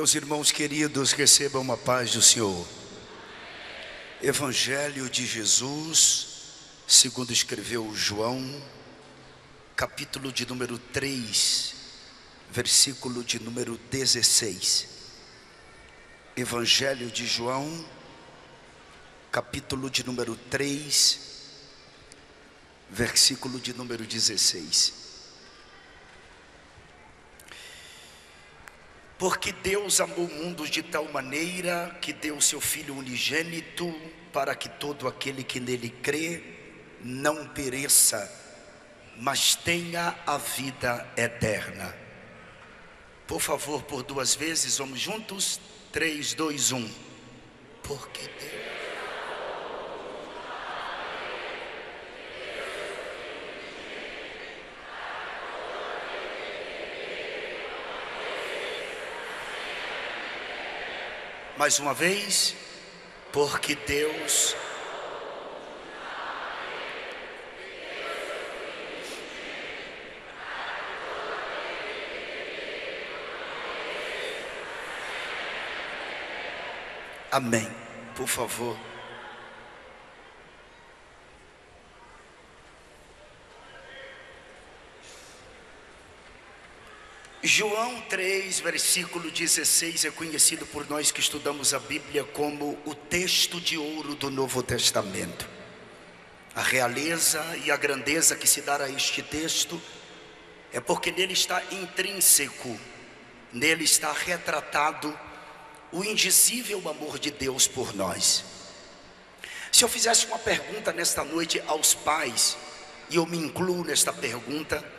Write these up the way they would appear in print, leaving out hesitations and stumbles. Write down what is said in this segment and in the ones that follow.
Meus irmãos queridos, recebam a paz do Senhor. Evangelho de Jesus, segundo escreveu João, capítulo de número 3, versículo de número 16. Evangelho de João, capítulo de número 3, versículo de número 16. Porque Deus amou o mundo de tal maneira que deu seu Filho unigênito, para que todo aquele que nele crê não pereça, mas tenha a vida eterna. Por favor, por duas vezes, vamos juntos? 3, 2, 1. Porque Deus... Mais uma vez, porque Deus... Amém. Por favor. João 3, versículo 16 é conhecido por nós que estudamos a Bíblia como o texto de ouro do Novo Testamento. A realeza e a grandeza que se dá a este texto é porque nele está intrínseco, nele está retratado o indizível amor de Deus por nós. Se eu fizesse uma pergunta nesta noite aos pais, e eu me incluo nesta pergunta: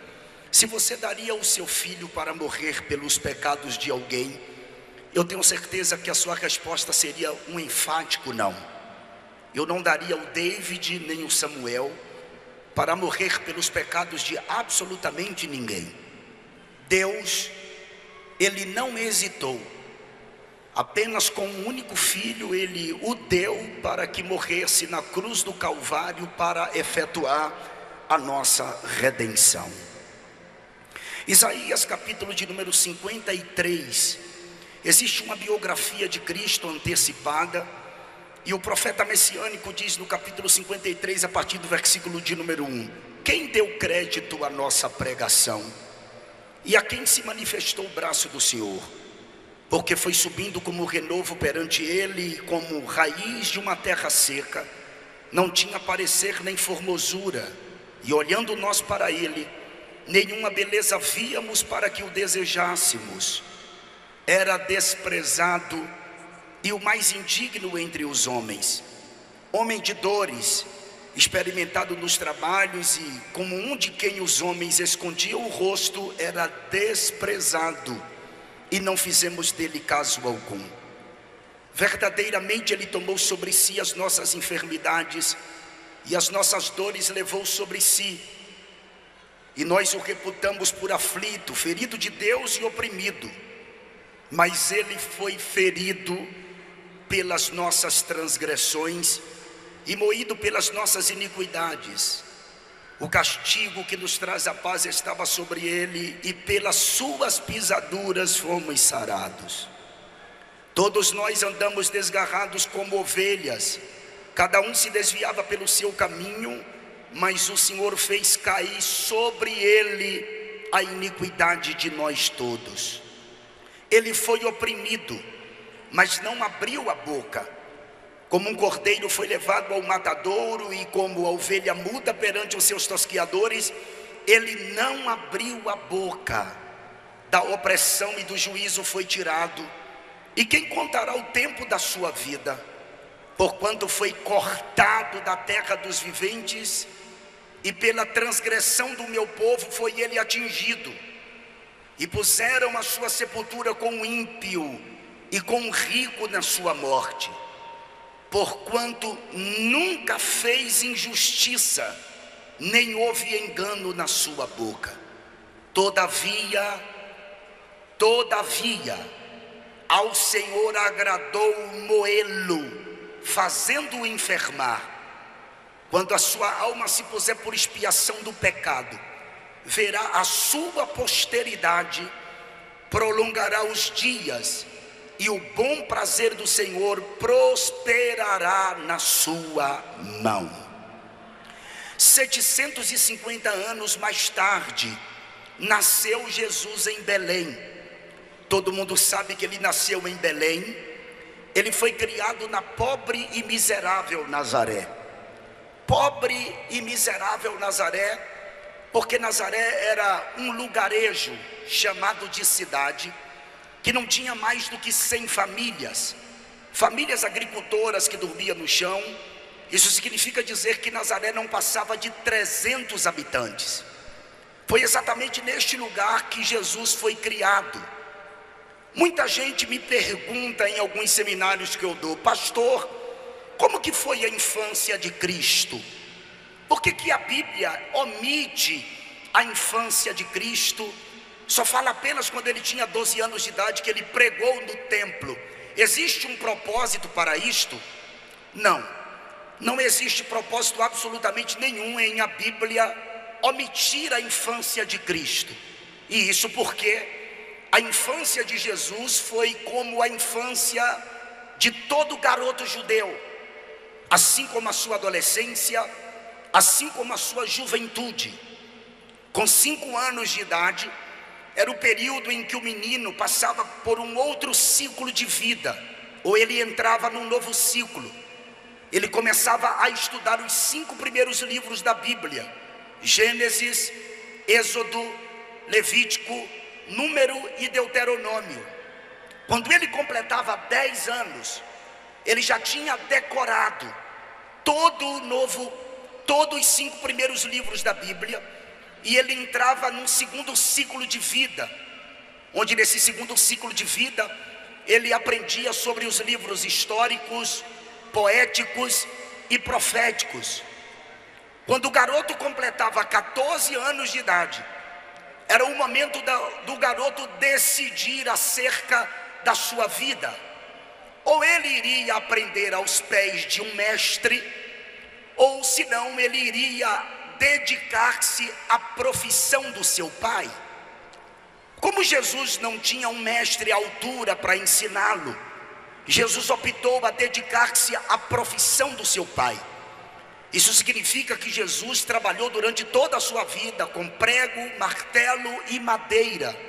se você daria o seu filho para morrer pelos pecados de alguém, eu tenho certeza que a sua resposta seria um enfático não. Eu não daria o David nem o Samuel para morrer pelos pecados de absolutamente ninguém. Deus, Ele não hesitou. Apenas com um único filho, Ele o deu para que morresse na cruz do Calvário para efetuar a nossa redenção. Isaías capítulo de número 53, existe uma biografia de Cristo antecipada, e o profeta messiânico diz no capítulo 53, a partir do versículo de número 1: quem deu crédito à nossa pregação? E a quem se manifestou o braço do Senhor? Porque foi subindo como renovo perante ele, como raiz de uma terra seca, não tinha parecer nem formosura, e olhando nós para ele, nenhuma beleza víamos para que o desejássemos. Era desprezado e o mais indigno entre os homens, homem de dores, experimentado nos trabalhos, e como um de quem os homens escondiam o rosto, era desprezado, e não fizemos dele caso algum. Verdadeiramente ele tomou sobre si as nossas enfermidades, e as nossas dores levou sobre si, e nós o reputamos por aflito, ferido de Deus e oprimido. Mas ele foi ferido pelas nossas transgressões e moído pelas nossas iniquidades. O castigo que nos traz a paz estava sobre ele, e pelas suas pisaduras fomos sarados. Todos nós andamos desgarrados como ovelhas, cada um se desviava pelo seu caminho, mas o Senhor fez cair sobre ele a iniquidade de nós todos. Ele foi oprimido, mas não abriu a boca. Como um cordeiro foi levado ao matadouro, e como a ovelha muda perante os seus tosquiadores, ele não abriu a boca. Da opressão e do juízo foi tirado. E quem contará o tempo da sua vida? Porquanto foi cortado da terra dos viventes, e pela transgressão do meu povo foi ele atingido. E puseram a sua sepultura com o ímpio e com o rico na sua morte. Porquanto nunca fez injustiça, nem houve engano na sua boca. Todavia, ao Senhor agradou moê-lo, fazendo-o enfermar. Quando a sua alma se puser por expiação do pecado, verá a sua posteridade, prolongará os dias, e o bom prazer do Senhor prosperará na sua mão. 750 anos mais tarde, nasceu Jesus em Belém. Todo mundo sabe que ele nasceu em Belém. Ele foi criado na pobre e miserável Nazaré. Pobre e miserável Nazaré, porque Nazaré era um lugarejo chamado de cidade, que não tinha mais do que 100 famílias. Famílias agricultoras que dormiam no chão. Isso significa dizer que Nazaré não passava de 300 habitantes. Foi exatamente neste lugar que Jesus foi criado. Muita gente me pergunta em alguns seminários que eu dou: pastor, como que foi a infância de Cristo? Por que a Bíblia omite a infância de Cristo? Só fala apenas quando ele tinha 12 anos de idade, que ele pregou no templo. Existe um propósito para isto? Não existe propósito absolutamente nenhum em a Bíblia omitir a infância de Cristo. E isso porque a infância de Jesus foi como a infância de todo garoto judeu, assim como a sua adolescência, assim como a sua juventude. Com 5 anos de idade, era o período em que o menino passava por um outro ciclo de vida, ou ele entrava num novo ciclo. Ele começava a estudar os 5 primeiros livros da Bíblia: Gênesis, Êxodo, Levítico, Número e Deuteronômio. Quando ele completava 10 anos, ele já tinha decorado todos os 5 primeiros livros da Bíblia, e ele entrava num segundo ciclo de vida, onde nesse segundo ciclo de vida, ele aprendia sobre os livros históricos, poéticos e proféticos. Quando o garoto completava 14 anos de idade, era o momento do garoto decidir acerca da sua vida. Ou ele iria aprender aos pés de um mestre, ou senão ele iria dedicar-se à profissão do seu pai. Como Jesus não tinha um mestre à altura para ensiná-lo, Jesus optou a dedicar-se à profissão do seu pai. Isso significa que Jesus trabalhou durante toda a sua vida com prego, martelo e madeira,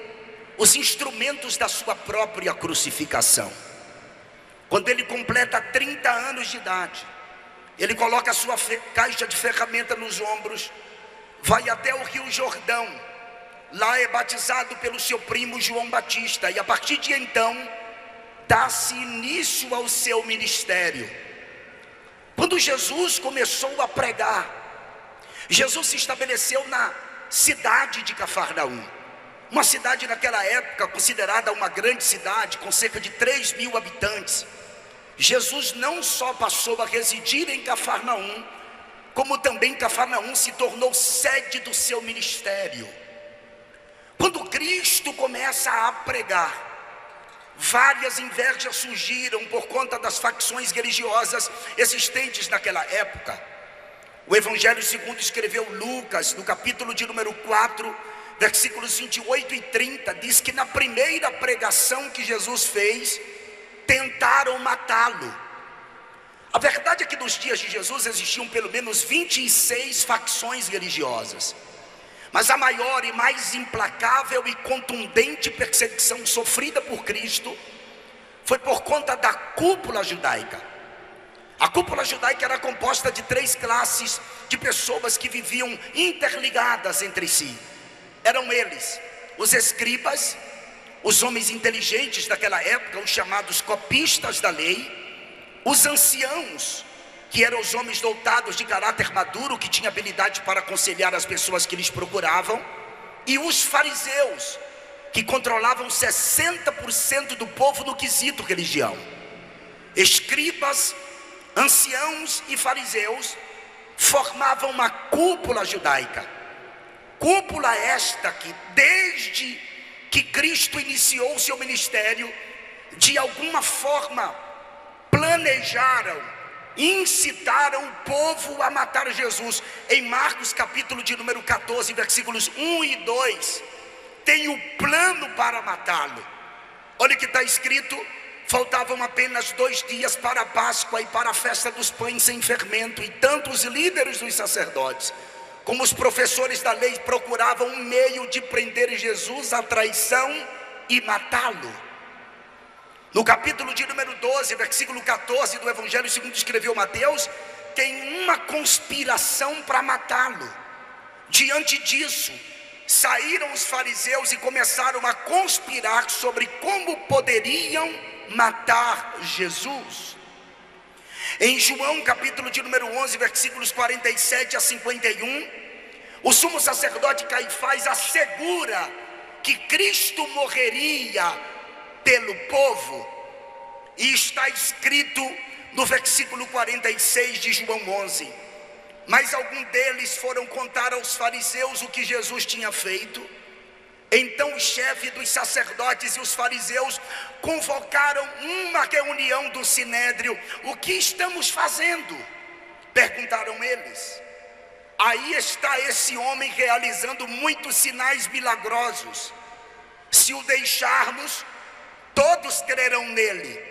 os instrumentos da sua própria crucificação. Quando ele completa 30 anos de idade, ele coloca a sua caixa de ferramenta nos ombros, vai até o Rio Jordão. Lá é batizado pelo seu primo João Batista, e a partir de então dá-se início ao seu ministério. Quando Jesus começou a pregar, Jesus se estabeleceu na cidade de Cafarnaum, uma cidade naquela época considerada uma grande cidade, com cerca de 3.000 habitantes. Jesus não só passou a residir em Cafarnaum, como também Cafarnaum se tornou sede do seu ministério. Quando Cristo começa a pregar, várias invejas surgiram por conta das facções religiosas existentes naquela época. O Evangelho segundo escreveu Lucas, no capítulo de número 4, versículos 28 e 30, diz que na primeira pregação que Jesus fez, tentaram matá-lo. A verdade é que nos dias de Jesus existiam pelo menos 26 facções religiosas, mas a maior e mais implacável e contundente perseguição sofrida por Cristo foi por conta da cúpula judaica. A cúpula judaica era composta de 3 classes de pessoas que viviam interligadas entre si. Eram eles, os escribas, os homens inteligentes daquela época, os chamados copistas da lei, os anciãos, que eram os homens dotados de caráter maduro, que tinham habilidade para aconselhar as pessoas que lhes procuravam, e os fariseus, que controlavam 60% do povo no quesito religião. Escribas, anciãos e fariseus formavam uma cúpula judaica. Cúpula esta que, desde que Cristo iniciou o seu ministério, de alguma forma planejaram, incitaram o povo a matar Jesus. Em Marcos capítulo de número 14, versículos 1 e 2, tem o plano para matá-lo. Olha o que está escrito: Faltavam apenas 2 dias para a Páscoa e para a festa dos pães sem fermento, e tanto os líderes dos sacerdotes como os professores da lei procuravam um meio de prender Jesus à traição e matá-lo. No capítulo de número 12, versículo 14 do Evangelho segundo escreveu Mateus, tem uma conspiração para matá-lo. Diante disso, saíram os fariseus e começaram a conspirar sobre como poderiam matar Jesus. Em João capítulo de número 11, versículos 47 a 51, o sumo sacerdote Caifás assegura que Cristo morreria pelo povo, e está escrito no versículo 46 de João 11: mas alguns deles foram contar aos fariseus o que Jesus tinha feito. Então o chefe dos sacerdotes e os fariseus convocaram uma reunião do sinédrio. O que estamos fazendo? Perguntaram eles. Aí está esse homem realizando muitos sinais milagrosos. Se o deixarmos, todos crerão nele.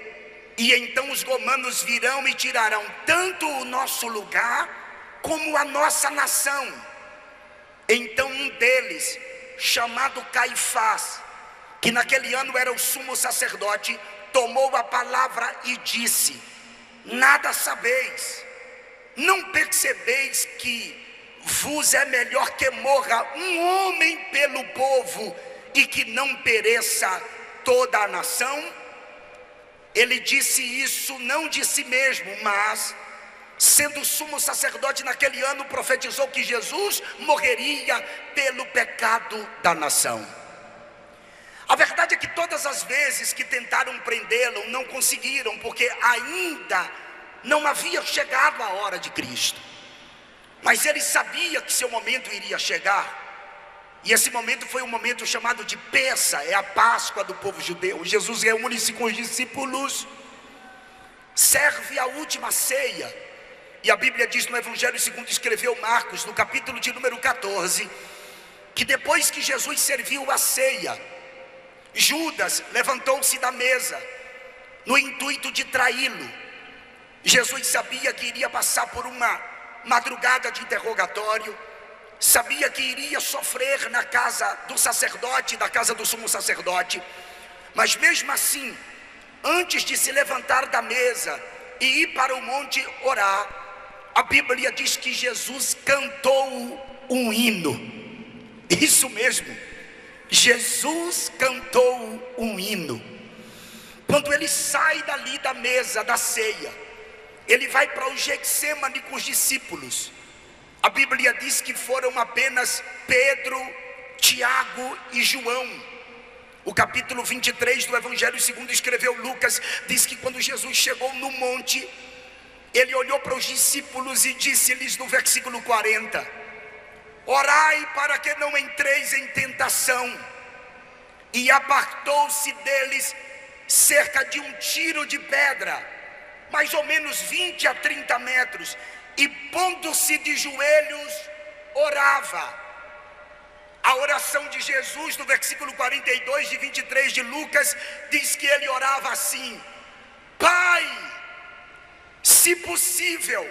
E então os romanos virão e tirarão tanto o nosso lugar como a nossa nação. Então um deles, chamado Caifás, que naquele ano era o sumo sacerdote, tomou a palavra e disse: nada sabeis, não percebeis que vos é melhor que morra um homem pelo povo e que não pereça toda a nação? Ele disse isso não de si mesmo, mas sendo sumo sacerdote naquele ano, profetizou que Jesus morreria pelo pecado da nação. A verdade é que todas as vezes que tentaram prendê-lo, não conseguiram, porque ainda não havia chegado a hora de Cristo. Mas ele sabia que seu momento iria chegar. E esse momento foi um momento chamado de Pêssah, é a Páscoa do povo judeu. Jesus reúne-se com os discípulos, serve a última ceia. E a Bíblia diz no Evangelho segundo escreveu Marcos, no capítulo de número 14, que depois que Jesus serviu a ceia, Judas levantou-se da mesa, no intuito de traí-lo. Jesus sabia que iria passar por uma madrugada de interrogatório, sabia que iria sofrer na casa do sacerdote, da casa do sumo sacerdote. Mas mesmo assim, antes de se levantar da mesa e ir para o monte orar, a Bíblia diz que Jesus cantou um hino. Isso mesmo, Jesus cantou um hino. Quando ele sai dali da mesa da ceia, ele vai para o Getsêmani com os discípulos. A Bíblia diz que foram apenas Pedro, Tiago e João. O capítulo 23 do Evangelho segundo escreveu Lucas diz que quando Jesus chegou no monte, ele olhou para os discípulos e disse-lhes no versículo 40: orai para que não entreis em tentação. E apartou-se deles cerca de um tiro de pedra, mais ou menos 20 a 30 metros, e pondo-se de joelhos, orava. A oração de Jesus no versículo 42 de 23 de Lucas diz que ele orava assim: Pai, se possível,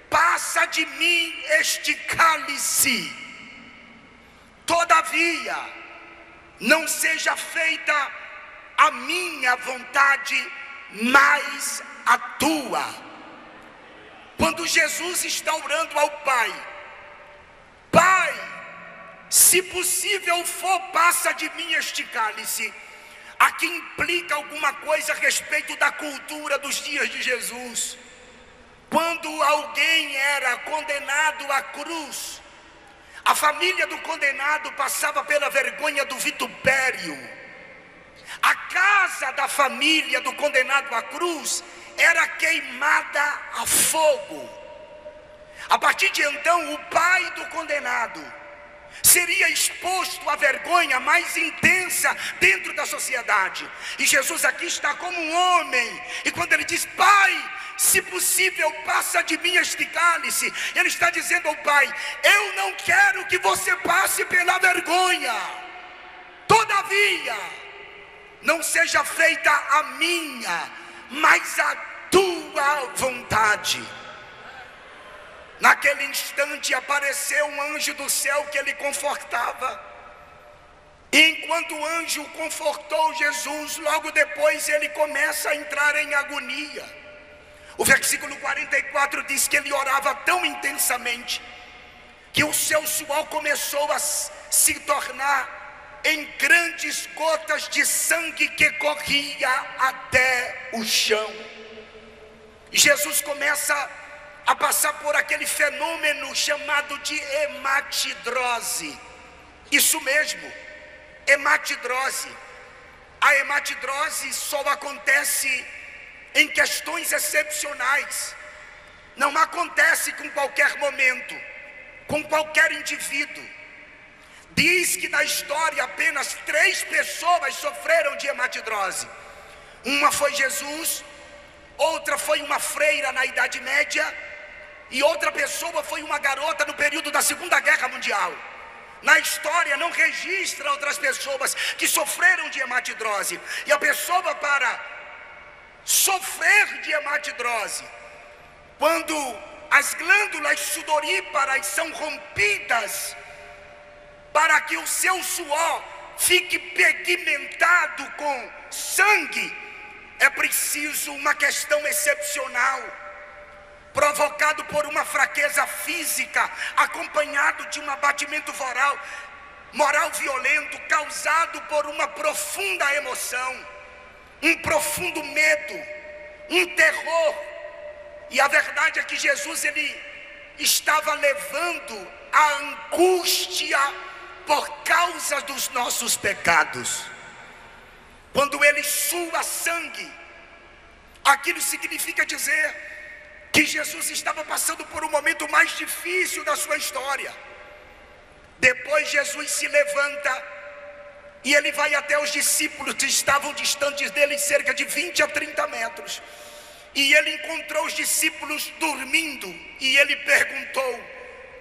passa de mim este cálice, todavia não seja feita a minha vontade, mas a tua. Quando Jesus está orando ao Pai: Pai, se possível for, passa de mim este cálice, aqui implica alguma coisa a respeito da cultura dos dias de Jesus. Quando alguém era condenado à cruz, a família do condenado passava pela vergonha do vitupério. A casa da família do condenado à cruz era queimada a fogo. A partir de então, o pai do condenado seria exposto à vergonha mais intensa dentro da sociedade. E Jesus aqui está como um homem, e quando ele diz: Pai, se possível, passa de mim este cálice, ele está dizendo ao Pai: eu não quero que você passe pela vergonha, todavia não seja feita a minha, mas a tua vontade. Naquele instante apareceu um anjo do céu que ele confortava. E enquanto o anjo confortou Jesus, logo depois ele começa a entrar em agonia. O versículo 44 diz que ele orava tão intensamente que o seu suor começou a se tornar em grandes gotas de sangue que corria até o chão. Jesus começa a passar por aquele fenômeno chamado de hematidrose. Isso mesmo, hematidrose. A hematidrose só acontece em questões excepcionais. Não acontece com qualquer momento, com qualquer indivíduo. Diz que na história apenas 3 pessoas sofreram de hematidrose. Uma foi Jesus, outra foi uma freira na Idade Média, e outra pessoa foi uma garota no período da Segunda Guerra Mundial. Na história não registra outras pessoas que sofreram de hematidrose. E a pessoa, para sofrer de hematidrose, quando as glândulas sudoríparas são rompidas, para que o seu suor fique pigmentado com sangue, é preciso uma questão excepcional, provocado por uma fraqueza física, acompanhado de um abatimento moral violento, causado por uma profunda emoção, um profundo medo, um terror. E a verdade é que Jesus, ele estava levando a angústia por causa dos nossos pecados. Quando ele sua sangue, aquilo significa dizer que Jesus estava passando por um momento mais difícil da sua história. Depois Jesus se levanta e ele vai até os discípulos que estavam distantes dele cerca de 20 a 30 metros. E ele encontrou os discípulos dormindo e ele perguntou: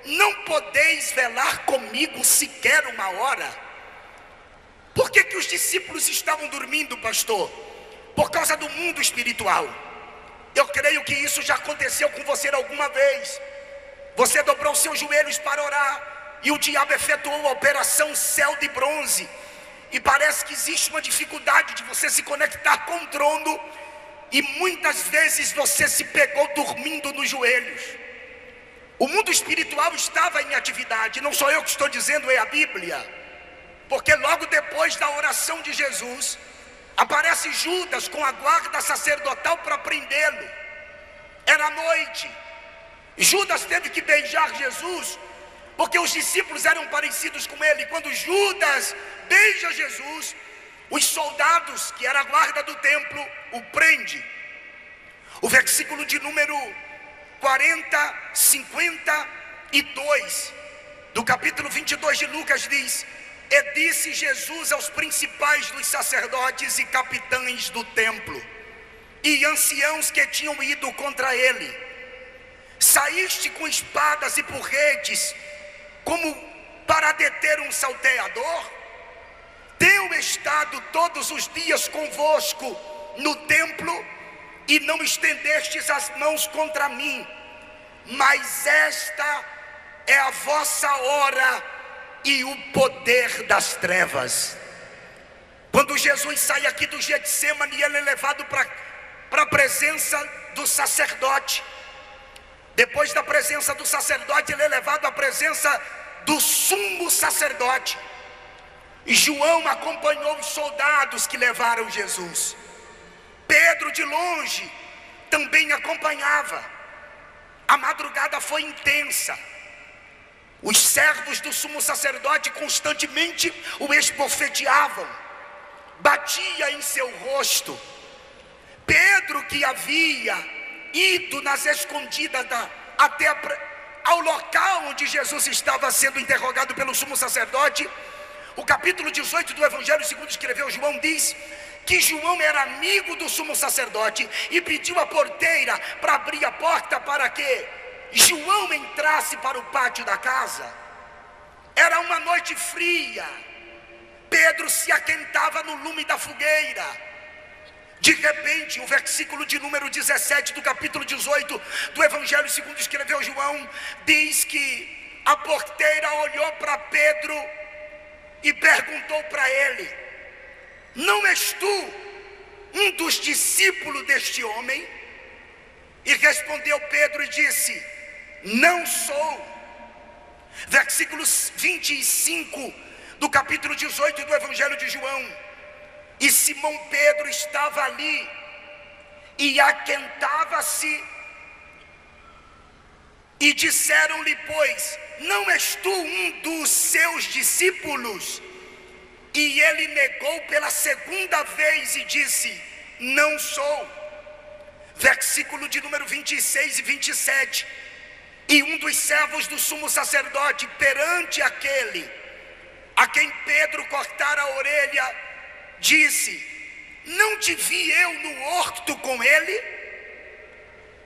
não podeis velar comigo sequer uma hora? Por que os discípulos estavam dormindo, pastor? Por causa do mundo espiritual. Eu creio que isso já aconteceu com você alguma vez. Você dobrou seus joelhos para orar e o diabo efetuou a operação céu de bronze, e parece que existe uma dificuldade de você se conectar com o trono, e muitas vezes você se pegou dormindo nos joelhos. O mundo espiritual estava em atividade, não sou eu que estou dizendo, é a Bíblia. Porque logo depois da oração de Jesus, aparece Judas com a guarda sacerdotal para prendê-lo. Era noite. Judas teve que beijar Jesus, porque os discípulos eram parecidos com ele. Quando Judas beija Jesus, os soldados, que era a guarda do templo, o prende. O versículo de número 52 do capítulo 22 de Lucas diz: e disse Jesus aos principais dos sacerdotes e capitães do templo e anciãos que tinham ido contra ele: saíste com espadas e porretes como para deter um salteador? Tenho estado todos os dias convosco no templo e não estendestes as mãos contra mim, mas esta é a vossa hora e o poder das trevas. Quando Jesus sai aqui do Getsemane, ele é levado para a presença do sacerdote. Depois da presença do sacerdote, ele é levado à presença do sumo sacerdote. E João acompanhou os soldados que levaram Jesus. Pedro de longe também acompanhava. A madrugada foi intensa. Os servos do sumo sacerdote constantemente o esbofeteavam, batia em seu rosto. Pedro, que havia ido nas escondidas até ao local onde Jesus estava sendo interrogado pelo sumo sacerdote, o capítulo 18 do Evangelho segundo escreveu João diz que João era amigo do sumo sacerdote e pediu a porteira para abrir a porta para que João entrasse para o pátio da casa. Era uma noite fria. Pedro se aquentava no lume da fogueira. De repente, o versículo de número 17 do capítulo 18 do Evangelho segundo escreveu João, diz que a porteira olhou para Pedro e perguntou para ele: não és tu um dos discípulos deste homem? E respondeu Pedro e disse: não sou. Versículo 25 do capítulo 18 do Evangelho de João: e Simão Pedro estava ali e aquentava-se, e disseram-lhe, pois, não és tu um dos seus discípulos? E ele negou pela segunda vez e disse: não sou. Versículo de número 26 e 27: e um dos servos do sumo sacerdote, perante aquele a quem Pedro cortara a orelha, disse: não te vi eu no horto com ele?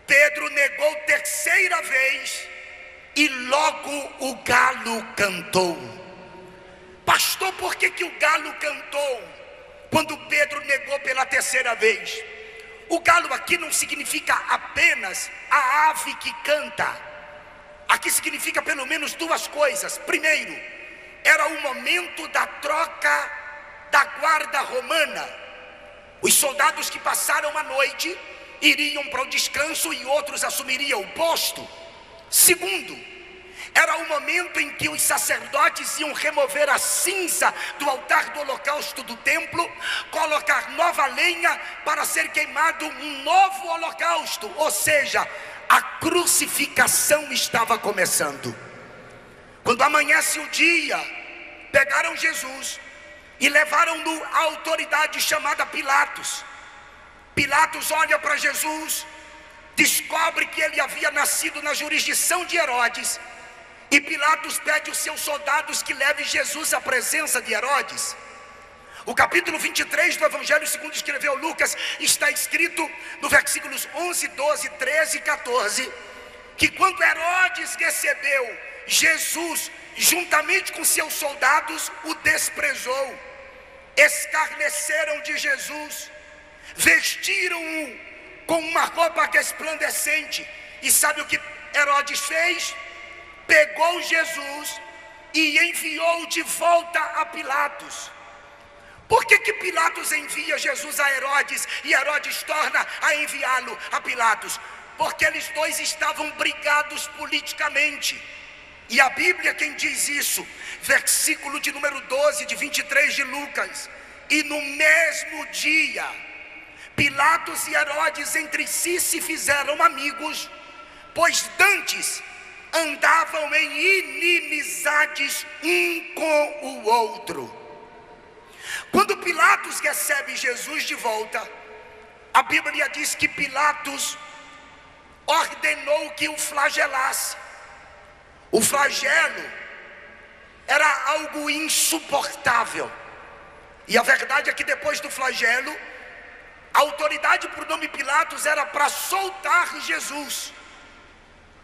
Pedro negou terceira vez, e logo o galo cantou. Pastor, por que o galo cantou quando Pedro negou pela terceira vez? O galo aqui não significa apenas a ave que canta. Aqui significa pelo menos duas coisas. Primeiro, era o momento da troca da guarda romana. Os soldados que passaram a noite iriam para o descanso e outros assumiriam o posto. Segundo, era o momento em que os sacerdotes iam remover a cinza do altar do holocausto do templo, colocar nova lenha para ser queimado um novo holocausto. Ou seja, a crucificação estava começando. Quando amanhece o dia, pegaram Jesus e levaram-no à autoridade chamada Pilatos. Pilatos olha para Jesus, descobre que ele havia nascido na jurisdição de Herodes, e Pilatos pede aos seus soldados que levem Jesus à presença de Herodes. O capítulo 23 do Evangelho segundo escreveu Lucas, está escrito no versículos 11, 12, 13 e 14, que quando Herodes recebeu Jesus juntamente com seus soldados, o desprezou, escarneceram de Jesus, vestiram-o com uma roupa resplandecente. E sabe o que Herodes fez? Pegou Jesus e enviou de volta a Pilatos. Por que Pilatos envia Jesus a Herodes e Herodes torna a enviá-lo a Pilatos? Porque eles dois estavam brigados politicamente. E a Bíblia quem diz isso, versículo de número 12 de 23 de Lucas: e no mesmo dia Pilatos e Herodes entre si se fizeram amigos, pois dantes andavam em inimizades um com o outro. Quando Pilatos recebe Jesus de volta, a Bíblia diz que Pilatos ordenou que o flagelasse. O flagelo era algo insuportável. E a verdade é que depois do flagelo, a autoridade por nome Pilatos era para soltar Jesus.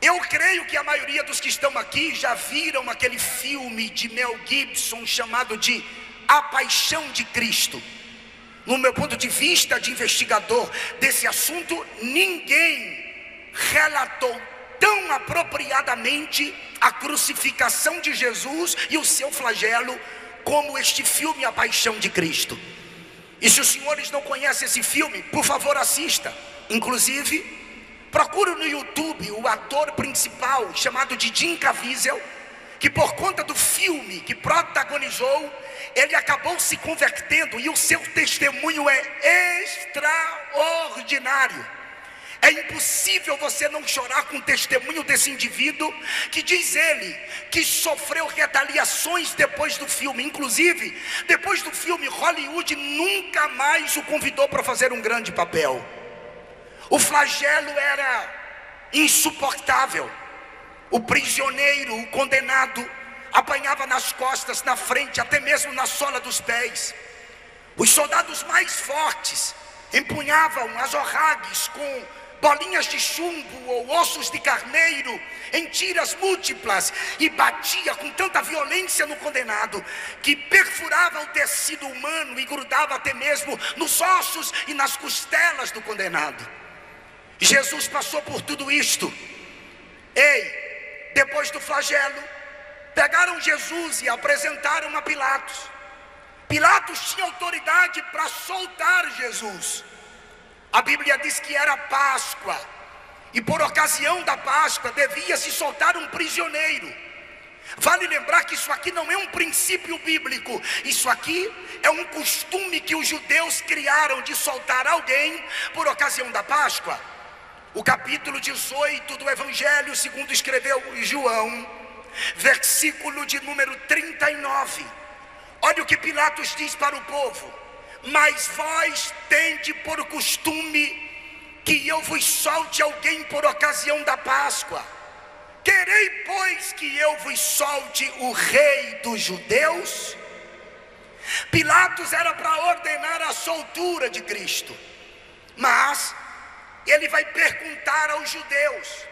Eu creio que a maioria dos que estão aqui já viram aquele filme de Mel Gibson chamado de A Paixão de Cristo. No meu ponto de vista de investigador desse assunto, ninguém relatou tão apropriadamente a crucificação de Jesus e o seu flagelo como este filme A Paixão de Cristo. E se os senhores não conhecem esse filme, por favor assista. Inclusive, procure no YouTube o ator principal chamado de Jim Caviezel, que por conta do filme que protagonizou, ele acabou se convertendo, e o seu testemunho é extraordinário. É impossível você não chorar com o testemunho desse indivíduo, que diz ele, que sofreu retaliações depois do filme. Inclusive, depois do filme, Hollywood nunca mais o convidou para fazer um grande papel. O flagelo era insuportável. O prisioneiro, o condenado, apanhava nas costas, na frente, até mesmo na sola dos pés. Os soldados mais fortes empunhavam azorragues com bolinhas de chumbo ou ossos de carneiro em tiras múltiplas, e batia com tanta violência no condenado, que perfurava o tecido humano e grudava até mesmo nos ossos e nas costelas do condenado. Jesus passou por tudo isto. Depois do flagelo, pegaram Jesus e apresentaram a Pilatos. Pilatos tinha autoridade para soltar Jesus. A Bíblia diz que era Páscoa, e por ocasião da Páscoa devia se soltar um prisioneiro. Vale lembrar que isso aqui não é um princípio bíblico, isso aqui é um costume que os judeus criaram de soltar alguém por ocasião da Páscoa. O capítulo 18 do Evangelho segundo escreveu João, versículo de número 39. Olha o que Pilatos diz para o povo: mas vós tende por costume que eu vos solte alguém por ocasião da Páscoa. Querei, pois, que eu vos solte o rei dos judeus? Pilatos era para ordenar a soltura de Cristo, mas ele vai perguntar aos judeus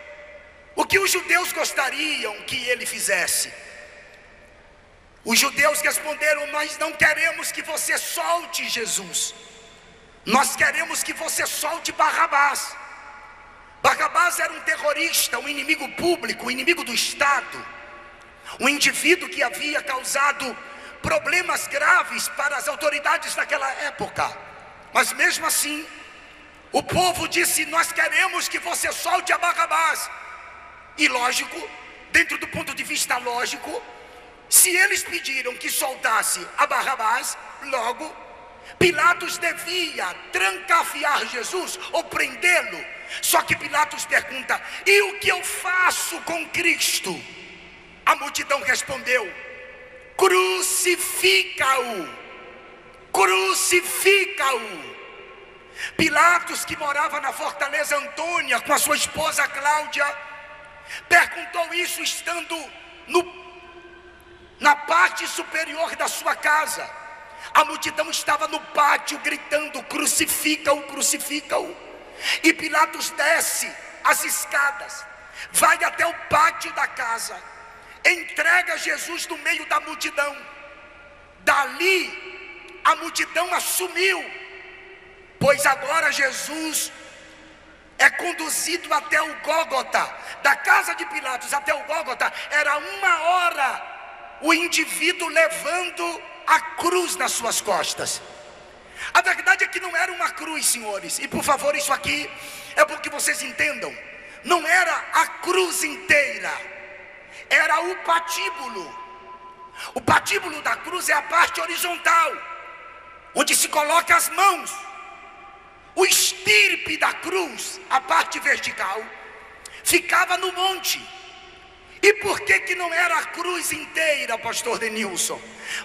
o que os judeus gostariam que ele fizesse. Os judeus responderam: nós não queremos que você solte Jesus, nós queremos que você solte Barrabás. Barrabás era um terrorista, um inimigo público, um inimigo do Estado, um indivíduo que havia causado problemas graves para as autoridades daquela época. Mas mesmo assim, o povo disse: nós queremos que você solte a Barrabás. E lógico, dentro do ponto de vista lógico, se eles pediram que soltasse a Barrabás, logo Pilatos devia trancafiar Jesus ou prendê-lo. Só que Pilatos pergunta: e o que eu faço com Cristo? A multidão respondeu: crucifica-o, crucifica-o. Pilatos, que morava na Fortaleza Antônia com a sua esposa Cláudia, perguntou isso estando na parte superior da sua casa. A multidão estava no pátio gritando: crucifica-o, crucifica-o. E Pilatos desce as escadas, vai até o pátio da casa, entrega Jesus no meio da multidão. Dali a multidão assumiu, pois agora Jesus é conduzido até o Gólgota. Da casa de Pilatos até o Gólgota era 1 hora, o indivíduo levando a cruz nas suas costas. A verdade é que não era uma cruz, senhores, e por favor, isso aqui é para que vocês entendam. Não era a cruz inteira, era o patíbulo. O patíbulo da cruz é a parte horizontal, onde se coloca as mãos. O estirpe da cruz, a parte vertical, ficava no monte. E por que não era a cruz inteira, pastor Denilson?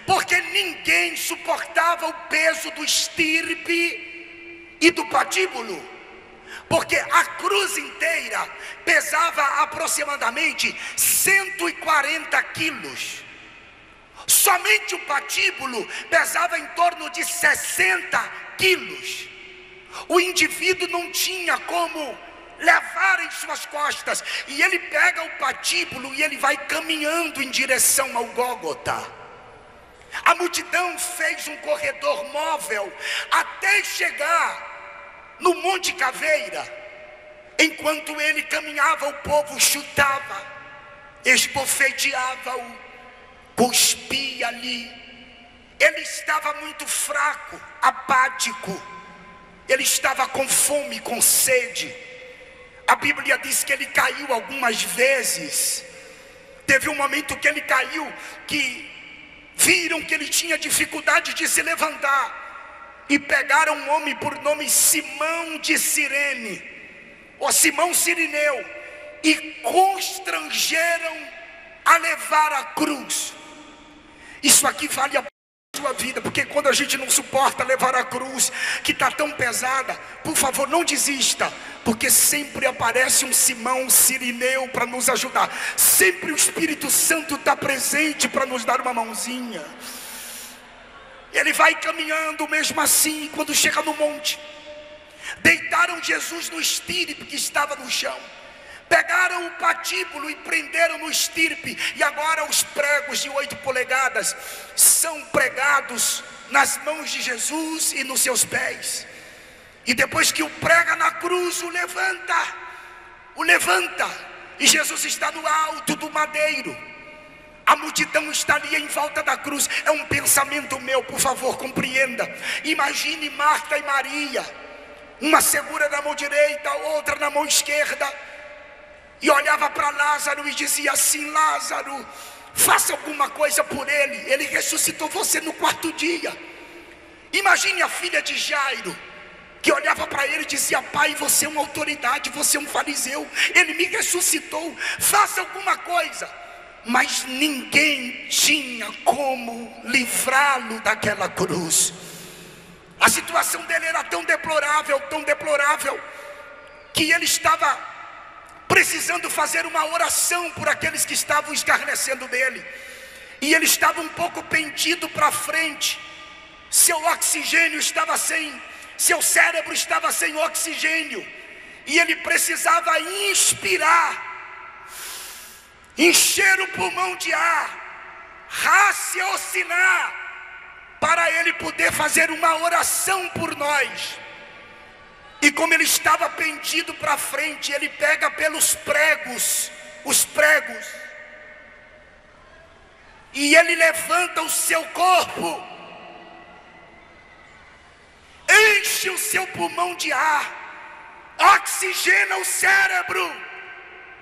Porque ninguém suportava o peso do estirpe e do patíbulo. Porque a cruz inteira pesava aproximadamente 140 quilos. Somente o patíbulo pesava em torno de 60 quilos. O indivíduo não tinha como levar em suas costas, e ele pega o patíbulo e ele vai caminhando em direção ao Gólgota. A multidão fez um corredor móvel até chegar no Monte Caveira. Enquanto ele caminhava, o povo chutava, esbofeteava-o, cuspia ali. Ele estava muito fraco, apático, ele estava com fome, com sede. A Bíblia diz que ele caiu algumas vezes. Teve um momento que ele caiu, que viram que ele tinha dificuldade de se levantar, e pegaram um homem por nome Simão de Cirene, ou Simão Cirineu, e constrangeram a levar a cruz. Isso aqui vale a sua vida, porque quando a gente não suporta levar a cruz, que está tão pesada, por favor, não desista, porque sempre aparece um Simão Cirineu para nos ajudar. Sempre o Espírito Santo está presente para nos dar uma mãozinha. Ele vai caminhando mesmo assim. Quando chega no monte, Deitaram Jesus no estirpe que estava no chão. Pegaram o patíbulo e prenderam no estirpe. E agora os pregos de 8 polegadas são pregados nas mãos de Jesus e nos seus pés. E depois que o prega na cruz, o levanta. E Jesus está no alto do madeiro. A multidão está ali em volta da cruz. É um pensamento meu, por favor, compreenda. Imagine Marta e Maria, uma segura na mão direita, outra na mão esquerda, e olhava para Lázaro e dizia assim: Lázaro, faça alguma coisa por ele, ele ressuscitou você no 4º dia. Imagine a filha de Jairo, que olhava para ele e dizia: pai, você é uma autoridade, você é um fariseu, ele me ressuscitou, faça alguma coisa. Mas ninguém tinha como livrá-lo daquela cruz. A situação dele era tão deplorável, que ele estava precisando fazer uma oração por aqueles que estavam escarnecendo dele. E ele estava um pouco pendido para frente. Seu oxigênio estava seu cérebro estava sem oxigênio. E ele precisava inspirar, encher o pulmão de ar, raciocinar, para ele poder fazer uma oração por nós. E como ele estava pendido para frente, ele pega pelos pregos, os pregos, e ele levanta o seu corpo, enche o seu pulmão de ar, oxigena o cérebro,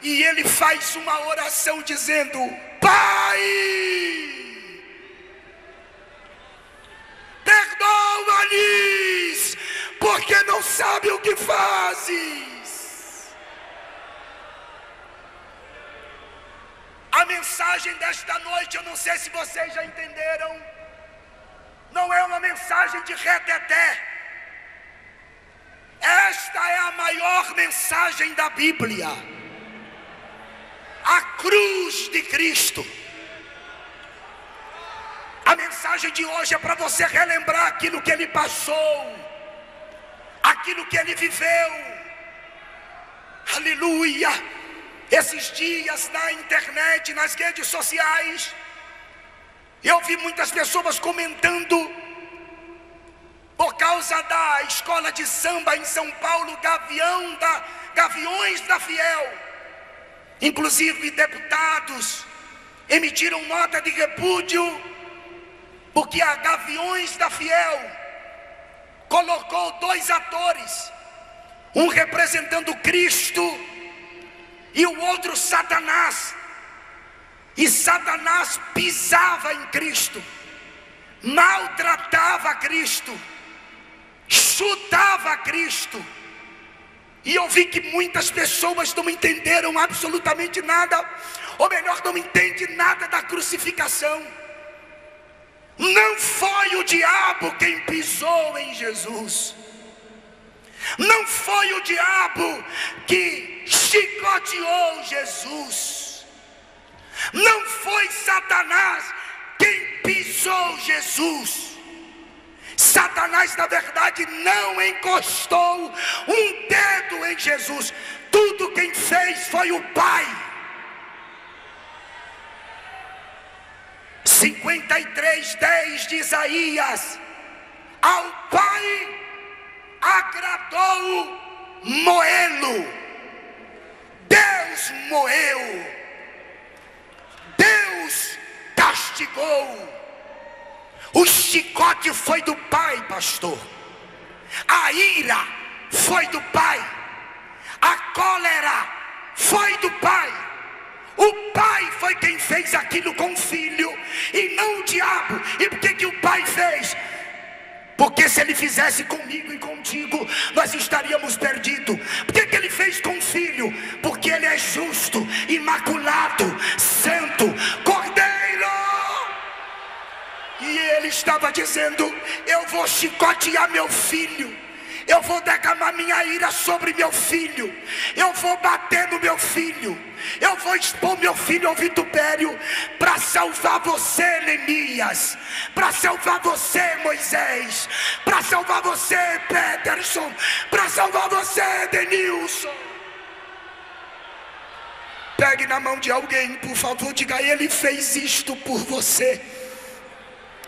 e ele faz uma oração dizendo: Pai, perdoa-lhes, porque não sabe o que fazes. A mensagem desta noite, eu não sei se vocês já entenderam, não é uma mensagem de reteté. Esta é a maior mensagem da Bíblia. A cruz de Cristo. A mensagem de hoje é para você relembrar aquilo que ele passou, aquilo que ele viveu. Aleluia. Esses dias na internet, nas redes sociais, eu vi muitas pessoas comentando, por causa da escola de samba em São Paulo, Gaviões da Fiel. Inclusive deputados emitiram nota de repúdio, porque a Gaviões da Fiel colocou 2 atores, um representando Cristo e o outro Satanás. E Satanás pisava em Cristo, maltratava Cristo, chutava Cristo. E eu vi que muitas pessoas não entenderam absolutamente nada, ou melhor, não entendem nada da crucificação. Não foi o diabo quem pisou em Jesus. Não foi o diabo que chicoteou Jesus. Não foi Satanás quem pisou Jesus. Satanás, na verdade, não encostou um dedo em Jesus. Tudo quem fez foi o Pai. 53:10 de Isaías: ao Pai agradou moê-lo. Deus moeu, Deus castigou. O chicote foi do Pai, pastor. A ira foi do Pai. A cólera foi do Pai. O Pai foi quem fez aquilo com o Filho, e não o diabo. E por que o Pai fez? Porque se ele fizesse comigo e contigo, nós estaríamos perdidos. Por que ele fez com o Filho? Porque ele é justo, imaculado, santo, Cordeiro. E ele estava dizendo: eu vou chicotear meu filho, Eu vou derramar minha ira sobre meu filho. Eu vou bater no meu filho. Eu vou expor meu filho ao vitupério para salvar você, Neemias, para salvar você, Moisés, para salvar você, Peterson, para salvar você, Denilson. Pegue na mão de alguém, por favor, diga: ele fez isto por você.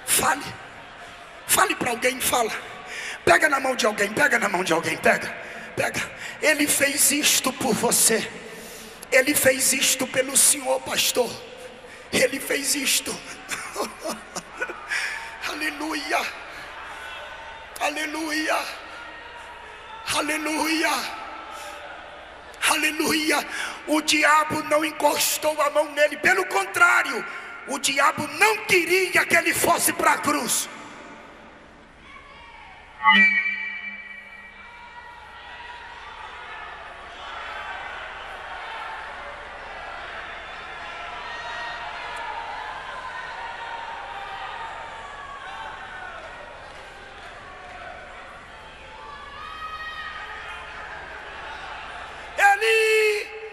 Fale para alguém, fala. Pega na mão de alguém, pega na mão de alguém, pega. Ele fez isto por você. Ele fez isto pelo senhor, pastor. Ele fez isto. Aleluia. Aleluia. Aleluia. Aleluia. O diabo não encostou a mão nele. Pelo contrário, o diabo não queria que ele fosse para a cruz.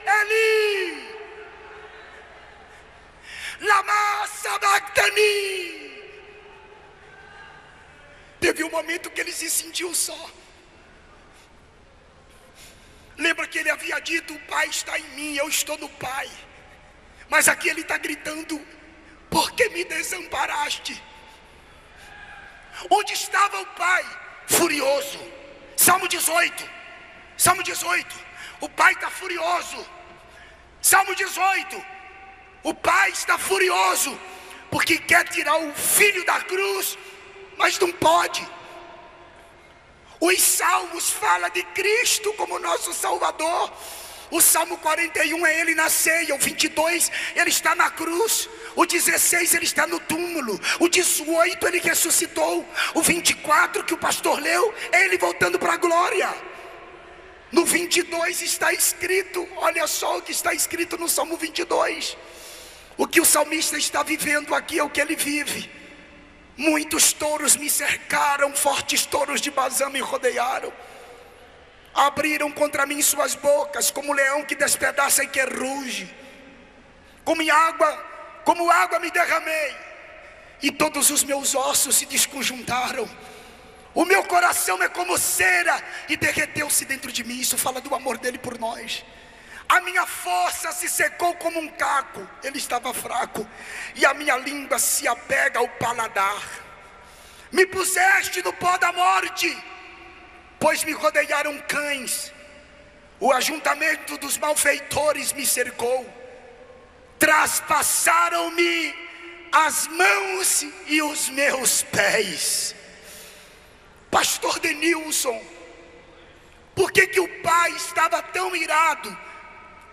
Eli, lama sabachthani. Teve um momento que ele se sentiu só. Lembra que ele havia dito: o Pai está em mim, eu estou no Pai. Mas aqui ele está gritando: por que me desamparaste? Onde estava o Pai? Furioso. Salmo 18. O Pai está furioso. Salmo 18. O Pai está furioso porque quer tirar o filho da cruz, mas não pode. Os salmos falam de Cristo como nosso Salvador. O Salmo 41 é ele na ceia. O 22 ele está na cruz. O 16 ele está no túmulo. O 18 ele ressuscitou. O 24 que o pastor leu é ele voltando para a glória. No 22 está escrito, olha só o que está escrito no Salmo 22. O que o salmista está vivendo aqui é o que ele vive. Muitos touros me cercaram, fortes touros de Bazã me rodearam. Abriram contra mim suas bocas, como leão que despedaça e que ruge. Como água me derramei, e todos os meus ossos se desconjuntaram. O meu coração é como cera e derreteu-se dentro de mim. Isso fala do amor dele por nós. A minha força se secou como um caco. Ele estava fraco. E a minha língua se apega ao paladar. Me puseste no pó da morte, pois me rodearam cães. O ajuntamento dos malfeitores me cercou. Traspassaram-me as mãos e os meus pés. Pastor Denilson, por que o pai estava tão irado?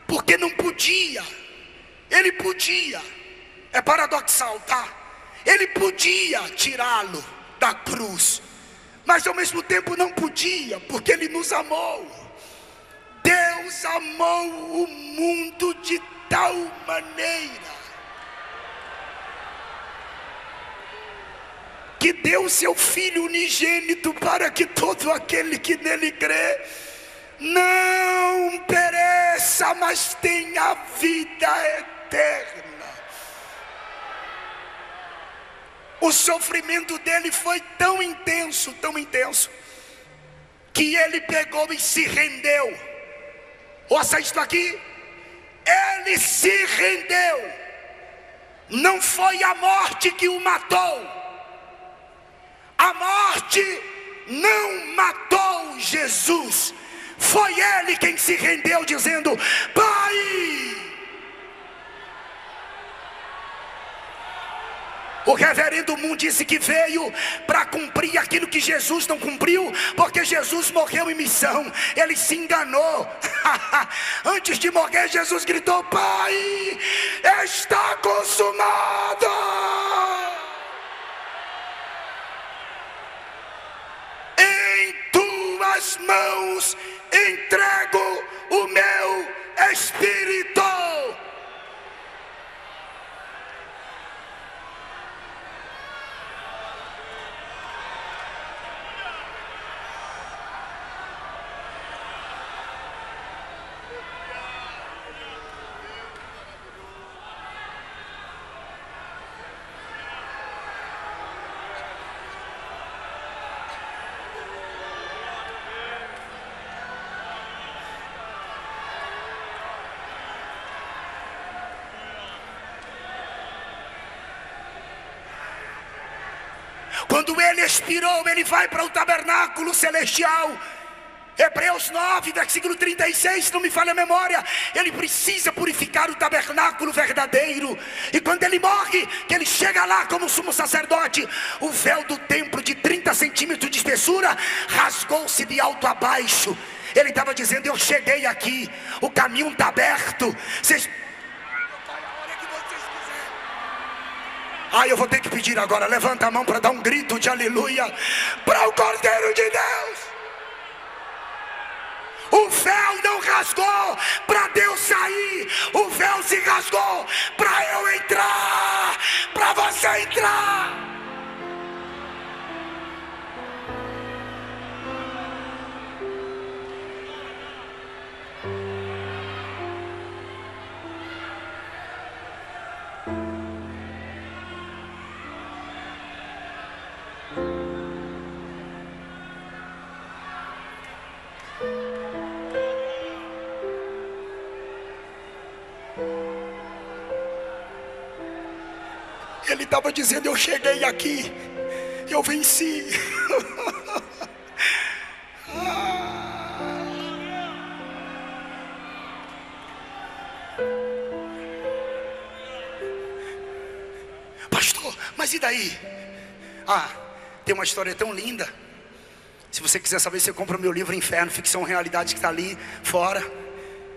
Porque não podia. Ele podia, é paradoxal, tá? Ele podia tirá-lo da cruz, mas ao mesmo tempo não podia, porque ele nos amou. Deus amou o mundo de tal maneira que deu seu Filho unigênito, para que todo aquele que nele crê não pereça, mas tenha vida eterna. O sofrimento dele foi tão intenso, que ele pegou e se rendeu. Ouça isto aqui: ele se rendeu. Não foi a morte que o matou. A morte não matou Jesus. Foi ele quem se rendeu, dizendo: Pai. O reverendo Moon disse que veio para cumprir aquilo que Jesus não cumpriu, porque Jesus morreu em missão. Ele se enganou. Antes de morrer, Jesus gritou: Pai, está consumado. Em tuas mãos entrego o meu espírito. Quando ele expirou, ele vai para o tabernáculo celestial. Hebreus 9, versículo 36, se não me falha a memória, ele precisa purificar o tabernáculo verdadeiro. E quando ele morre, que ele chega lá como sumo sacerdote, o véu do templo de 30 centímetros de espessura rasgou-se de alto a baixo. Ele estava dizendo: eu cheguei aqui, o caminho está aberto. Eu vou ter que pedir agora, levanta a mão para dar um grito de aleluia para o Cordeiro de Deus. O véu não rasgou para Deus sair, o véu se rasgou para eu entrar, para você entrar. Ele estava dizendo: eu cheguei aqui, eu venci. Pastor, mas e daí? Tem uma história tão linda. Se você quiser saber, você compra o meu livro Inferno, Ficção Realidade, que está ali fora,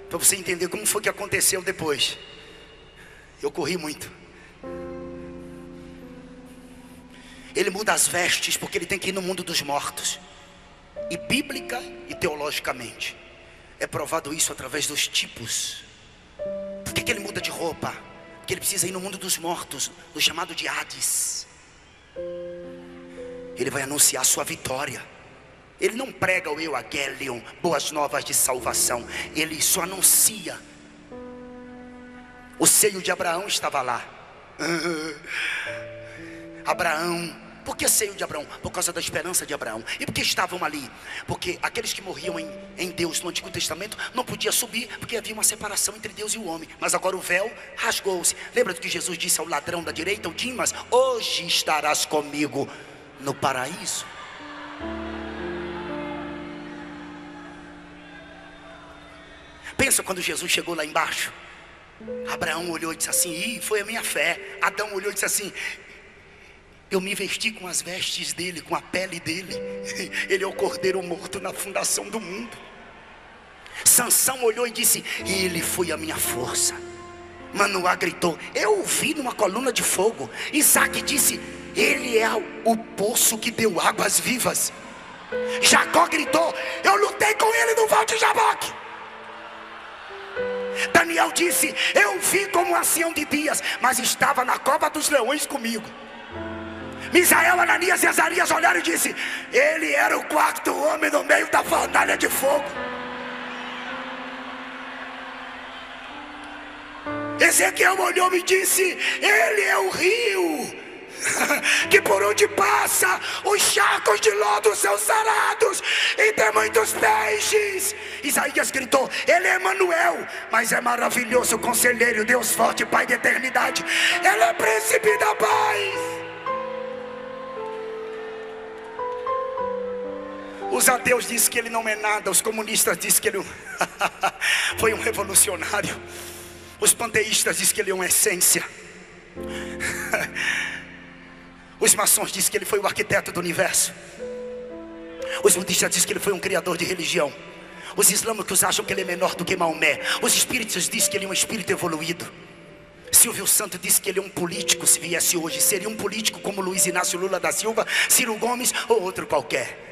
para você entender como foi que aconteceu depois. Eu corri muito. Ele muda as vestes porque ele tem que ir no mundo dos mortos. E bíblica e teologicamente é provado isso através dos tipos. Por que ele muda de roupa? Porque ele precisa ir no mundo dos mortos, no chamado de Hades. Ele vai anunciar sua vitória. Ele não prega o Evangelion, boas novas de salvação. Ele só anuncia. O seio de Abraão estava lá. Abraão, por que seio de Abraão? Por causa da esperança de Abraão. E por que estavam ali? Porque aqueles que morriam em Deus no Antigo Testamento não podiam subir, porque havia uma separação entre Deus e o homem. Mas agora o véu rasgou-se. Lembra do que Jesus disse ao ladrão da direita, o Dimas? Hoje estarás comigo no paraíso. Pensa quando Jesus chegou lá embaixo. Abraão olhou e disse assim: foi a minha fé. Adão olhou e disse assim: eu me vesti com as vestes dele, com a pele dele. Ele é o cordeiro morto na fundação do mundo. Sansão olhou e disse: ele foi a minha força. Manoá gritou: eu o vi numa coluna de fogo. Isaac disse: ele é o poço que deu águas vivas. Jacó gritou: eu lutei com ele no Val de Jaboque. Daniel disse: eu vi como um ancião de dias, mas estava na cova dos leões comigo. Misael, Ananias e Azarias olharam e disse: ele era o quarto homem no meio da fornalha de fogo. Ezequiel olhou e disse: ele é o rio que por onde passa os charcos de lodo são sarados e tem muitos peixes. Isaías gritou: ele é Emanuel, mas é maravilhoso conselheiro, Deus forte, Pai da eternidade. Ele é príncipe da paz. Os ateus dizem que ele não é nada. Os comunistas dizem que ele foi um revolucionário. Os panteístas dizem que ele é uma essência. Os maçons dizem que ele foi o arquiteto do universo. Os budistas dizem que ele foi um criador de religião. Os islâmicos acham que ele é menor do que Maomé. Os espíritas dizem que ele é um espírito evoluído. Silvio Santos disse que ele é um político. Se viesse hoje, seria um político como Luiz Inácio Lula da Silva, Ciro Gomes ou outro qualquer.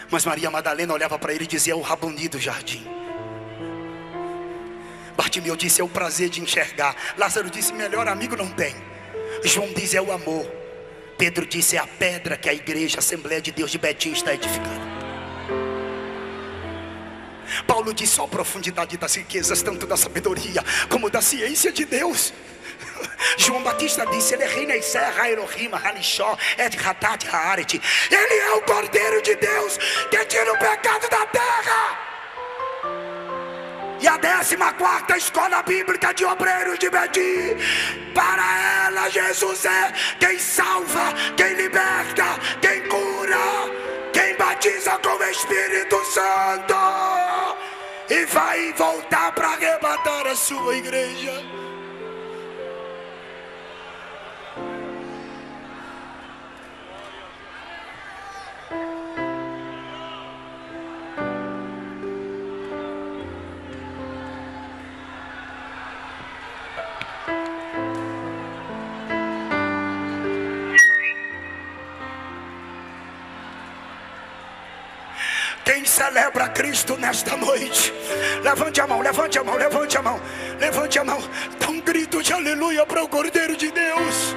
Mas Maria Madalena olhava para ele e dizia: é o Rabuni do jardim. Bartimeu disse: é o prazer de enxergar. Lázaro disse: melhor amigo não tem. João diz: é o amor. Pedro disse: é a pedra que a igreja, a Assembleia de Deus de Betim está edificando. Paulo disse: só a profundidade das riquezas, tanto da sabedoria como da ciência de Deus. João Batista disse: ele é Rei Serra, Elohim, Hanishó, Et Hatat Haaret. Ele é o Cordeiro de Deus que tira o pecado da terra. E a 14ª escola bíblica de obreiros de Betim, para ela Jesus é quem salva, quem liberta, quem cura, quem batiza com o Espírito Santo e vai voltar para arrebatar a sua igreja. Quem celebra Cristo nesta noite, levante a mão, levante a mão, levante a mão, levante a mão, dá um grito de aleluia para o Cordeiro de Deus.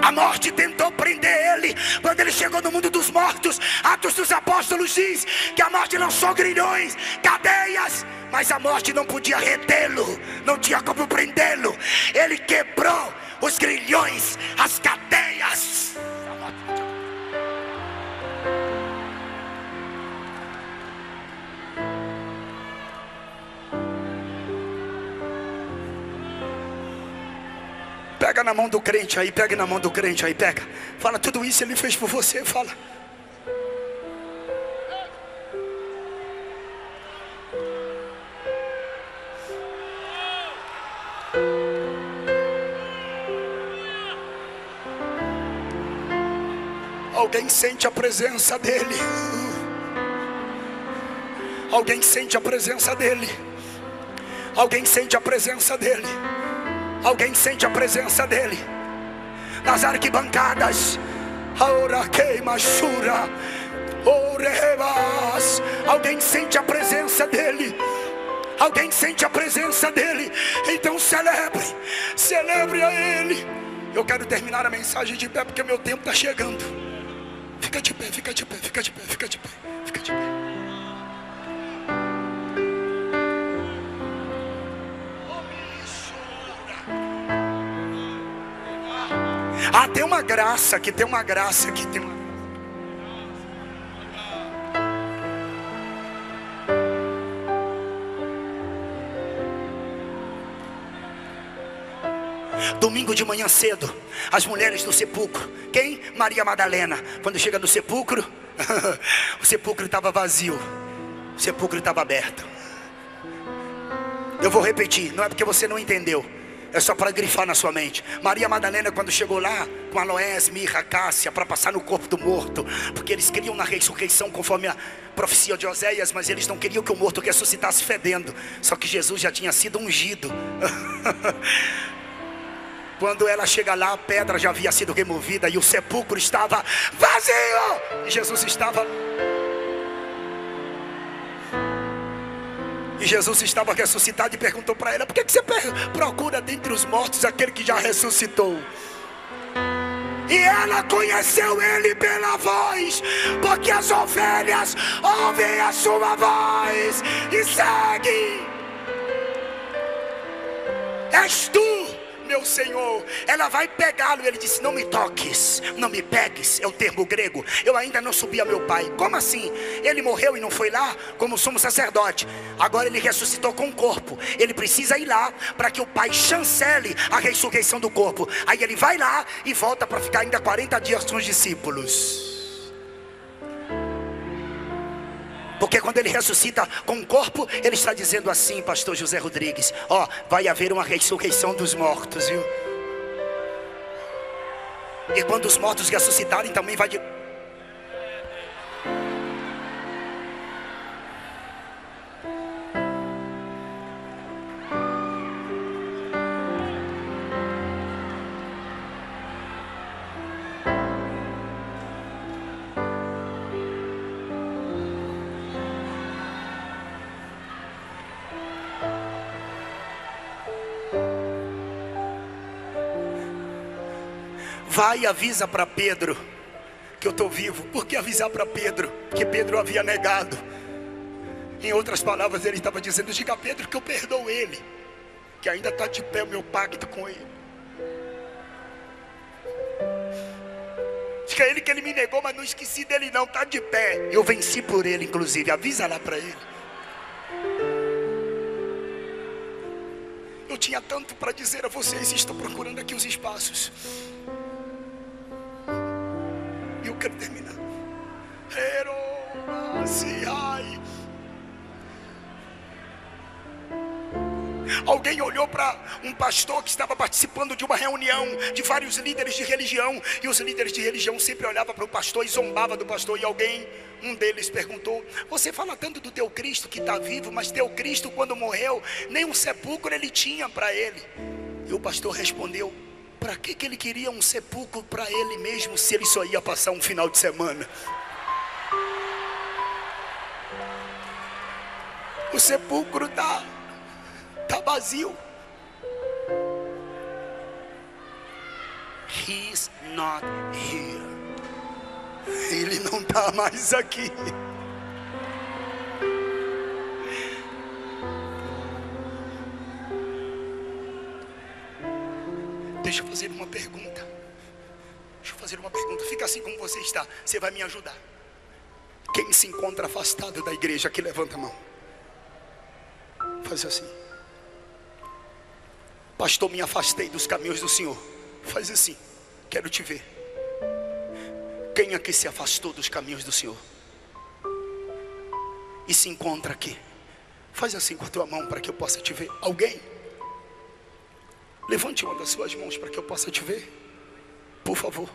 A morte tentou prender ele quando ele chegou no mundo dos mortos. Atos dos Apóstolos diz que a morte lançou grilhões, cadeias, mas a morte não podia retê-lo, não tinha como prendê-lo. Ele quebrou os grilhões, as cadeias. Pega na mão do crente aí, pega na mão do crente aí, pega. Fala, tudo isso ele fez por você, fala. Alguém sente a presença dele. Alguém sente a presença dele. Alguém sente a presença dele. Alguém sente a presença dele nas arquibancadas. Alguém sente a presença dele. Alguém sente a presença dele. Então celebre a ele. Eu quero terminar a mensagem de pé porque meu tempo está chegando. Fica de pé, fica de pé, fica de pé, fica de pé, fica de pé. Ah, tem uma graça aqui, tem uma graça aqui, tem uma... Domingo de manhã cedo, as mulheres do sepulcro. Quem? Maria Madalena. Quando chega no sepulcro, o sepulcro estava vazio, o sepulcro estava aberto. Eu vou repetir, não é porque você não entendeu, é só para grifar na sua mente. Maria Madalena, quando chegou lá com aloés, mirra, cássia, para passar no corpo do morto, porque eles queriam na ressurreição conforme a profecia de Oséias, mas eles não queriam que o morto ressuscitasse fedendo. Só que Jesus já tinha sido ungido. Quando ela chega lá, a pedra já havia sido removida e o sepulcro estava vazio. E Jesus estava... E Jesus estava ressuscitado e perguntou para ela: por que você procura dentre os mortos aquele que já ressuscitou? E ela conheceu ele pela voz, porque as ovelhas ouvem a sua voz e seguem. És tu, meu Senhor. Ela vai pegá-lo. Ele disse: não me toques, não me pegues. É o termo grego. Eu ainda não subi a meu pai. Como assim? Ele morreu e não foi lá como sumo sacerdote. Agora ele ressuscitou com o corpo. Ele precisa ir lá para que o pai chancele a ressurreição do corpo. Aí ele vai lá e volta para ficar ainda 40 dias com os discípulos. Porque quando ele ressuscita com o corpo, ele está dizendo assim, pastor José Rodrigues: ó, vai haver uma ressurreição dos mortos, viu? E quando os mortos ressuscitarem, também vai de... Vai e avisa para Pedro que eu estou vivo. Por que avisar para Pedro? Que Pedro havia negado. Em outras palavras, ele estava dizendo: diga a Pedro que eu perdoo ele, que ainda está de pé o meu pacto com ele. Diga a ele que ele me negou, mas não esqueci dele não, está de pé. Eu venci por ele, inclusive. Avisa lá para ele. Eu tinha tanto para dizer a vocês, estou procurando aqui os espaços. Eu quero terminar. Alguém olhou para um pastor que estava participando de uma reunião de vários líderes de religião, e os líderes de religião sempre olhavam para o pastor e zombavam do pastor. E um deles perguntou: você fala tanto do teu Cristo que está vivo, mas teu Cristo, quando morreu, nem um sepulcro ele tinha para ele. E o pastor respondeu: para que ele queria um sepulcro para ele mesmo, se ele só ia passar um final de semana? O sepulcro está vazio. He's not here. Ele não está mais aqui. Deixa eu fazer uma pergunta. Fica assim como você está. Você vai me ajudar. Quem se encontra afastado da igreja, que levanta a mão. Faz assim: pastor, me afastei dos caminhos do Senhor. Faz assim: quero te ver. Quem aqui se afastou dos caminhos do Senhor e se encontra aqui? Faz assim com a tua mão para que eu possa te ver. Alguém? Levante uma das suas mãos para que eu possa te ver, por favor.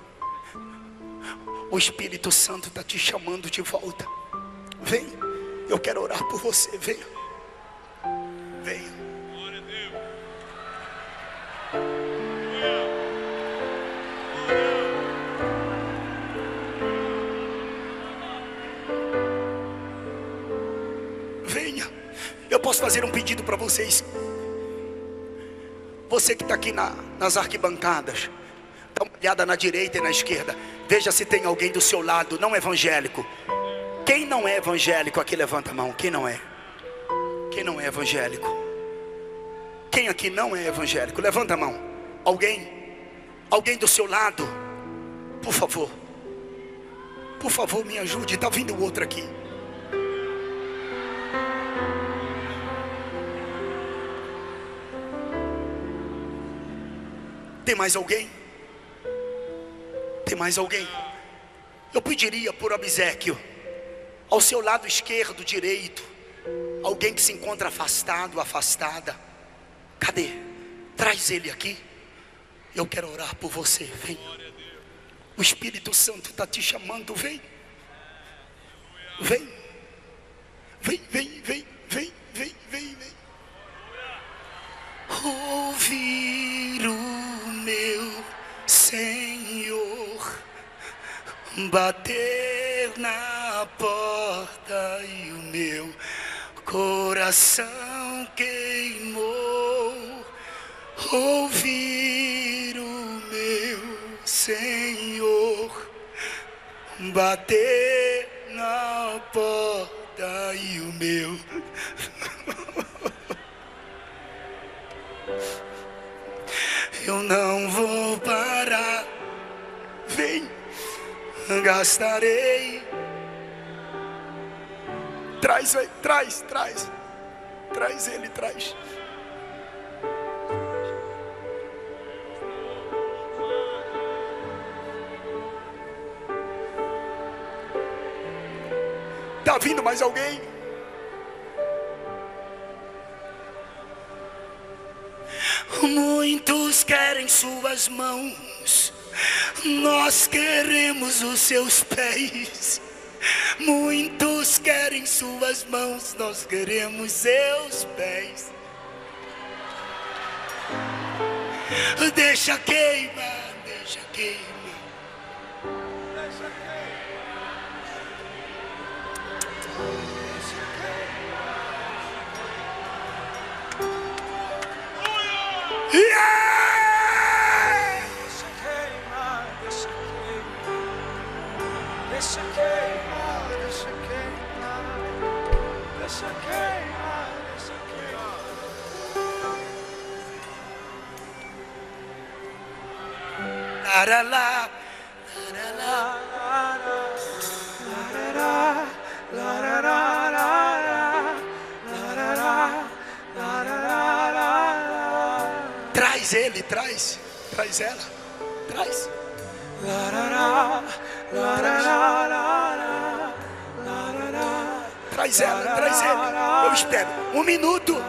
O Espírito Santo está te chamando de volta. Vem, eu quero orar por você. Venha, venha. Venha. Eu posso fazer um pedido para vocês. Você que está aqui nas arquibancadas, dá uma olhada na direita e na esquerda. Veja se tem alguém do seu lado não evangélico. Quem não é evangélico aqui, levanta a mão. Quem não é? Quem não é evangélico? Quem aqui não é evangélico? Levanta a mão. Alguém? Alguém do seu lado? Por favor. Por favor, me ajude. Está vindo o outro aqui. Tem mais alguém? Tem mais alguém? Eu pediria por obséquio, ao seu lado esquerdo, direito, alguém que se encontra afastado, afastada. Cadê? Traz ele aqui. Eu quero orar por você. Vem. O Espírito Santo está te chamando. Vem. Vem. Vem, vem, vem, vem, vem, vem, vem. Ouvir o meu Senhor bater na porta e o meu coração queimou. Ouvir o meu Senhor bater na porta e o meu eu não vou parar. Vem, gastarei. Traz, traz, traz. Traz ele, traz. Tá vindo mais alguém? Muitos querem suas mãos, Nós queremos os seus pés. Muitos querem suas mãos, nós queremos seus pés. Deixa queimar, deixa queimar. Laralá, traz ele, traz ela, traz. Traz ela, traz ele. Eu espero 1 minuto.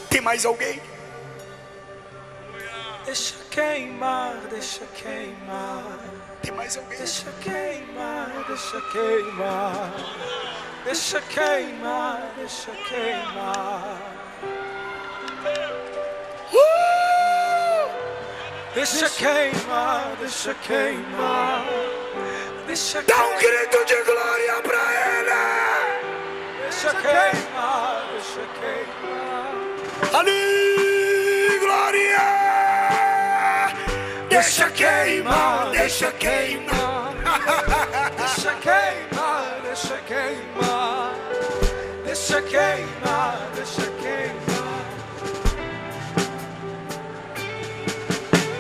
Tem mais alguém? Deixa queimar, deixa queimar. Tem mais alguém? Deixa queimar, deixa queimar. Deixa queimar, deixa queimar. Deixa queimar, deixa queimar. Deixa Dá um grito de glória pra ele. Deixa queimar, deixa queimar. Ali, glória. Deixa queimar, deixa queimar. Deixa queimar, deixa queimar. Deixa queimar, deixa queimar.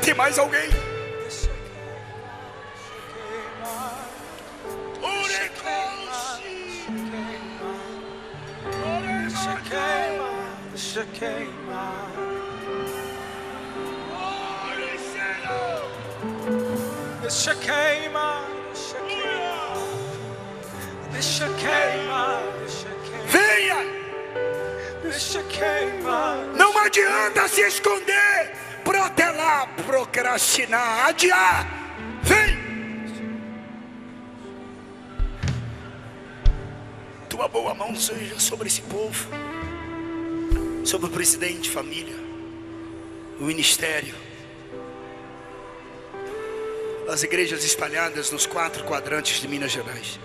Tem mais alguém? Deixa queimar, deixa queimar. Deixa queimar, deixa queimar. Deixa queimar, deixa queimar. Deixa queimar, deixa queimar. Venha! Deixa queimar. Não adianta se esconder, protelar, procrastinar, adiar. Vem! Tua boa mão seja sobre esse povo, sobre o presidente, família, o ministério, as igrejas espalhadas nos 4 quadrantes de Minas Gerais.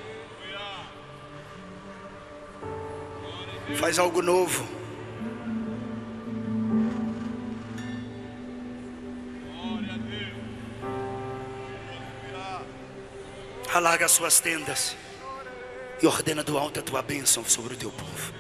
Faz algo novo. Alarga as suas tendas e ordena do alto a tua bênção sobre o teu povo.